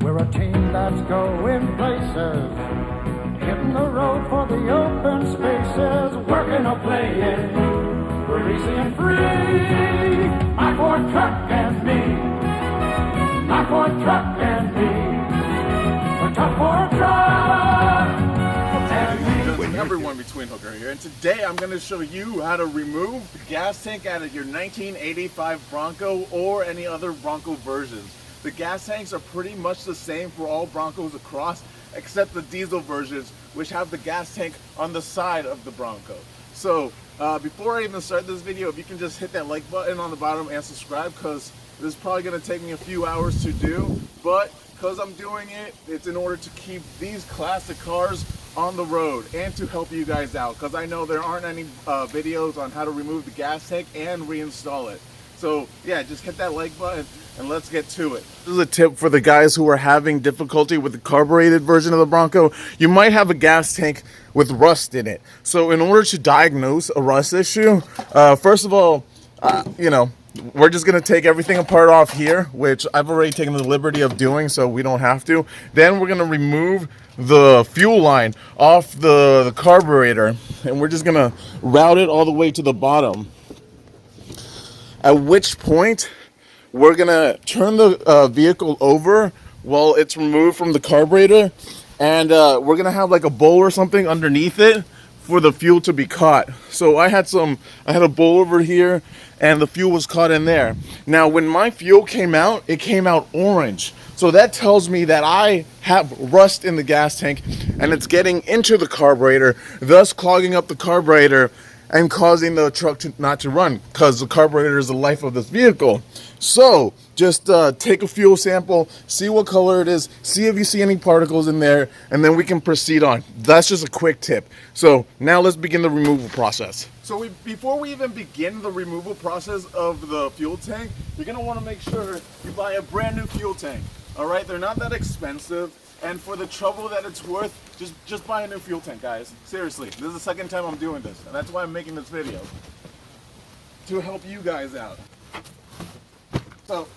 We're a team that's going places, hitting the road for the open spaces, working or playing. We're easy and free. My Ford truck and me. My Ford truck and me. We're tough for a truck. Everyone between Hooker here, and today I'm going to show you how to remove the gas tank out of your 1985 Bronco or any other Bronco versions. The gas tanks are pretty much the same for all Broncos across, except the diesel versions, which have the gas tank on the side of the Bronco. So before I even start this video, if you can just hit that like button on the bottom and subscribe, because this is probably going to take me a few hours to do, but because I'm doing it, it's in order to keep these classic cars on the road and to help you guys out, because I know there aren't any videos on how to remove the gas tank and reinstall it. So yeah, just hit that like button and let's get to it. This is a tip for the guys who are having difficulty with the carbureted version of the Bronco. You might have a gas tank with rust in it. So in order to diagnose a rust issue, first of all, we're just going to take everything apart off here, which I've already taken the liberty of doing, so we don't have to. Then we're going to remove the fuel line off the carburetor, and we're just going to route it all the way to the bottom. At which point, we're going to turn the vehicle over while it's removed from the carburetor, and we're going to have like a bowl or something underneath it for the fuel to be caught. So I had a bowl over here, and the fuel was caught in there. Now when my fuel came out, it came out orange. So that tells me that I have rust in the gas tank and it's getting into the carburetor, thus clogging up the carburetor and causing the truck not to run, because the carburetor is the life of this vehicle. So just take a fuel sample, see what color it is, see if you see any particles in there, and then we can proceed on. That's just a quick tip. So now let's begin the removal process. So before we even begin the removal process of the fuel tank, you're gonna wanna make sure you buy a brand new fuel tank. All right, they're not that expensive. And for the trouble that it's worth, just buy a new fuel tank, guys. Seriously, this is the second time I'm doing this, and that's why I'm making this video, to help you guys out. So,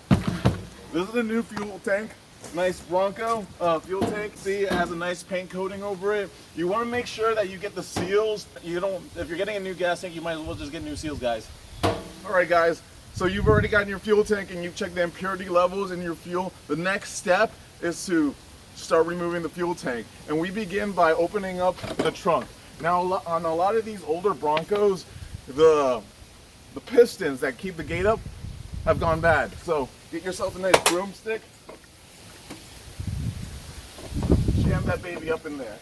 this is a new fuel tank, nice Bronco fuel tank. See, it has a nice paint coating over it. You want to make sure that you get the seals. If you're getting a new gas tank, you might as well just get new seals, guys. All right, guys. So you've already gotten your fuel tank and you've checked the impurity levels in your fuel. The next step is to start removing the fuel tank, and we begin by opening up the trunk. Now on a lot of these older Broncos, the pistons that keep the gate up have gone bad. So get yourself a nice broomstick, jam that baby up in there.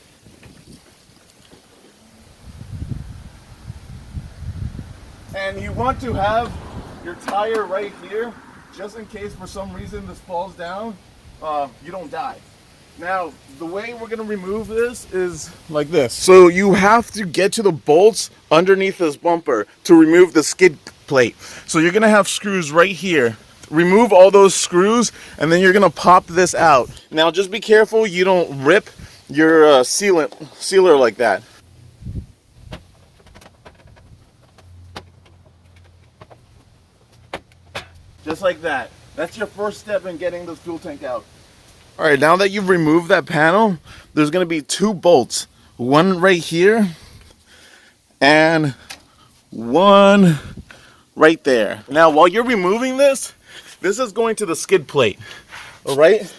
And you want to have your tire right here, just in case for some reason this falls down, you don't die. Now, the way we're going to remove this is like this. So you have to get to the bolts underneath this bumper to remove the skid plate. So you're going to have screws right here. Remove all those screws, and then you're going to pop this out. Now, just be careful you don't rip your sealer like that. Just like that. That's your first step in getting this fuel tank out. All right, now that you've removed that panel, there's going to be two bolts. One right here and one right there. Now, while you're removing this is going to the skid plate. All right?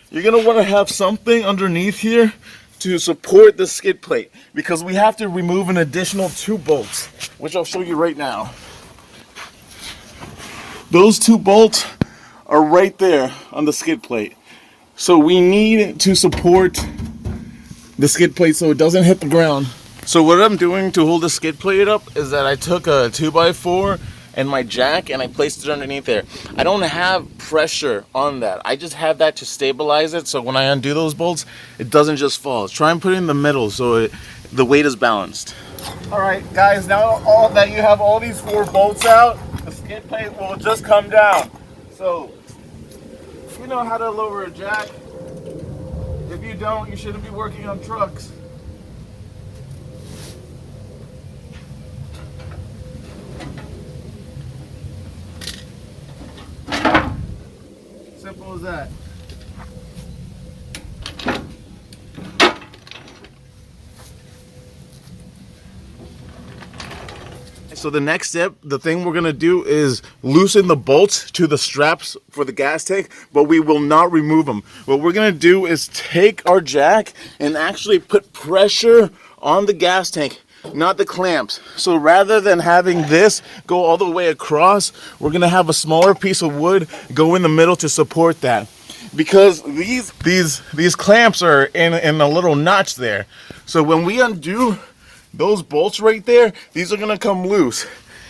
You're going to want to have something underneath here to support the skid plate, because we have to remove an additional two bolts, which I'll show you right now. Those two bolts are right there on the skid plate. So we need to support the skid plate so it doesn't hit the ground. So what I'm doing to hold the skid plate up is that I took a 2x4 and my jack and I placed it underneath there. I don't have pressure on that. I just have that to stabilize it, so when I undo those bolts, it doesn't just fall. Try and put it in the middle so the weight is balanced. All right, guys, now that you have all these four bolts out, the skid plate will just come down. So you know how to lower a jack. If you don't, you shouldn't be working on trucks. Simple as that. So the next step, the thing we're gonna do is loosen the bolts to the straps for the gas tank, but we will not remove them. What we're gonna do is take our jack and actually put pressure on the gas tank, not the clamps. So rather than having this go all the way across, we're gonna have a smaller piece of wood go in the middle to support that. Because these clamps are in a little notch there. So when we undo those bolts right there, these are gonna come loose.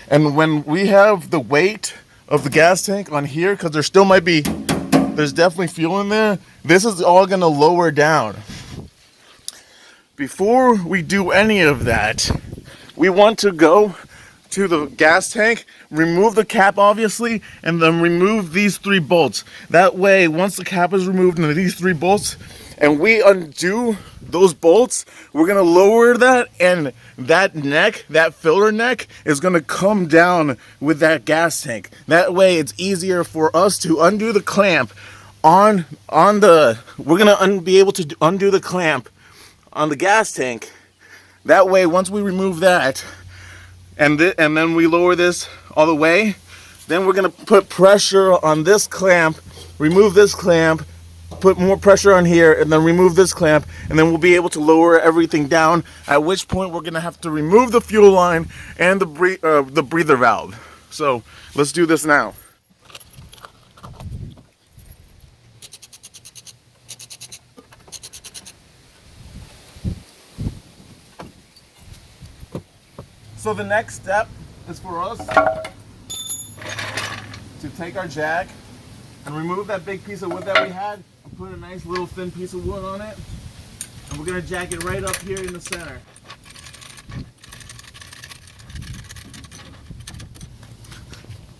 And when we have the weight of the gas tank on here, because there's definitely fuel in there, this is all gonna lower down. Before we do any of that, we want to go to the gas tank, remove the cap obviously, and then remove these 3 bolts. That way, once the cap is removed and these 3 bolts, and we undo those bolts, we're gonna lower that, and that neck, that filler neck, is gonna come down with that gas tank. That way it's easier for us to undo the clamp we're gonna be able to undo the clamp on the gas tank. That way, once we remove that, and then we lower this all the way, then we're gonna put pressure on this clamp, remove this clamp, put more pressure on here, and then remove this clamp, and then we'll be able to lower everything down, at which point we're gonna have to remove the fuel line and the breather valve. So let's do this now. So the next step is for us to take our jack and remove that big piece of wood that we had and put a nice little thin piece of wood on it. And we're gonna jack it right up here in the center.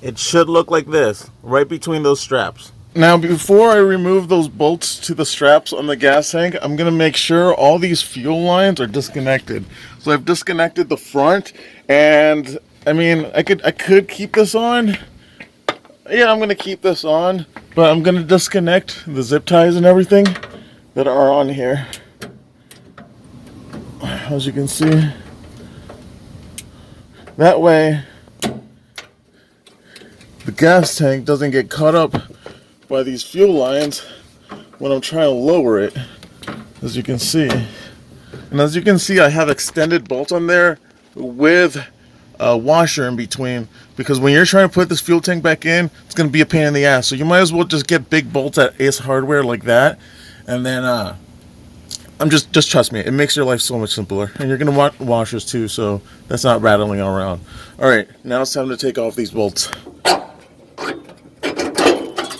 It should look like this, right between those straps. Now, before I remove those bolts to the straps on the gas tank, I'm gonna make sure all these fuel lines are disconnected. So I've disconnected the front, and I mean, I could keep this on. Yeah, I'm gonna keep this on, but I'm gonna disconnect the zip ties and everything that are on here. As you can see, that way the gas tank doesn't get caught up by these fuel lines when I'm trying to lower it, as you can see. And as you can see, I have extended bolts on there with a washer in between, because when you're trying to put this fuel tank back in, it's going to be a pain in the ass. So you might as well just get big bolts at Ace Hardware like that, and then just trust me, it makes your life so much simpler. And you're going to want washers too, so that's not rattling around. Alright, now it's time to take off these bolts.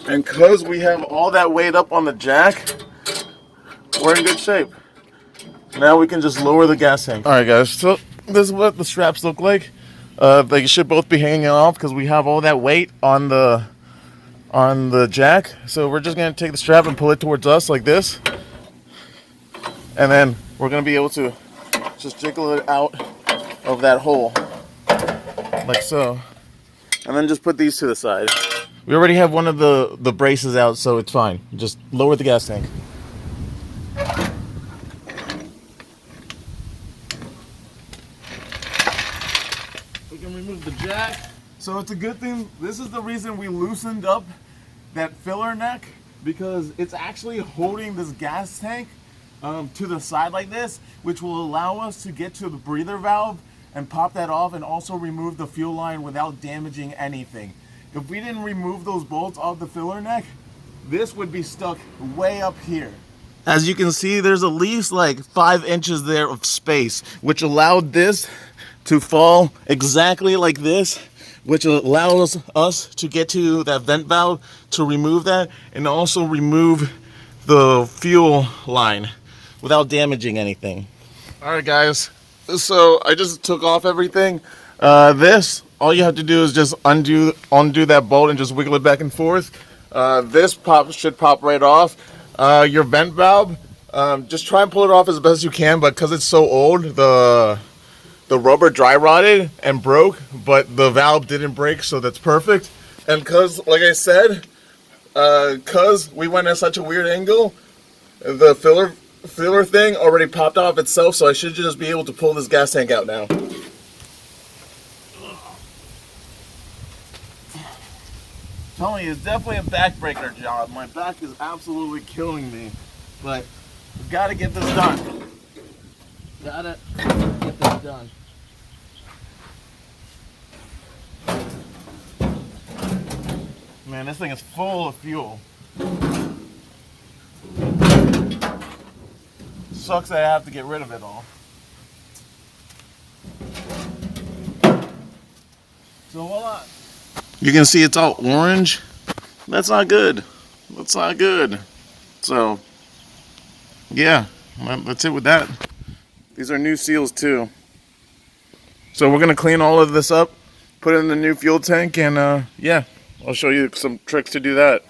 And because we have all that weight up on the jack, we're in good shape. Now we can just lower the gas tank. Alright guys, so this is what the straps look like. They should both be hanging off because we have all that weight on the jack. So we're just going to take the strap and pull it towards us like this. And then we're going to be able to just jiggle it out of that hole. Like so. And then just put these to the side. We already have one of the braces out, so it's fine. Just lower the gas tank. We can remove the jack. So it's a good thing. This is the reason we loosened up that filler neck, because it's actually holding this gas tank to the side like this, which will allow us to get to the breather valve and pop that off, and also remove the fuel line without damaging anything. If we didn't remove those bolts off the filler neck, this would be stuck way up here. As you can see, there's at least like 5 inches there of space, which allowed this to fall exactly like this, which allows us to get to that vent valve to remove that, and also remove the fuel line without damaging anything. All right, guys. So I just took off everything. All you have to do is just undo that bolt and just wiggle it back and forth. This should pop right off. Your vent valve, just try and pull it off as best you can, but because it's so old, the rubber dry rotted and broke, but the valve didn't break, so that's perfect. And because, like I said, because we went at such a weird angle, the filler thing already popped off itself, so I should just be able to pull this gas tank out now. telling you, it's definitely a backbreaker job. My back is absolutely killing me, but we've got to get this done. Gotta get this done. Man, this thing is full of fuel. Sucks that I have to get rid of it all. So voila. You can see it's all orange. That's not good. That's not good. So, yeah, that's it with that. These are new seals too. So we're gonna clean all of this up, put it in the new fuel tank, and yeah, I'll show you some tricks to do that.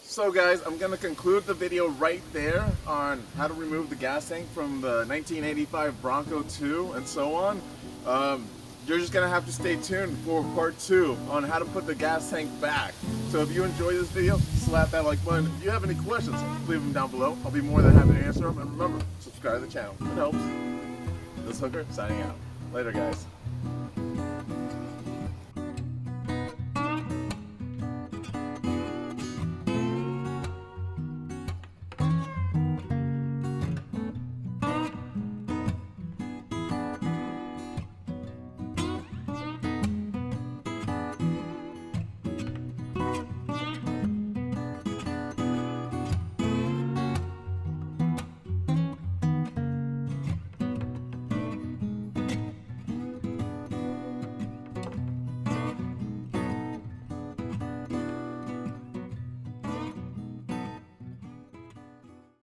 So guys, I'm gonna conclude the video right there on how to remove the gas tank from the 1985 Bronco 2 and so on. You're just gonna have to stay tuned for part 2 on how to put the gas tank back. So if you enjoy this video, slap that like button. If you have any questions, leave them down below. I'll be more than happy to answer them. And remember, subscribe to the channel. It helps. This hooker signing out. Later, guys.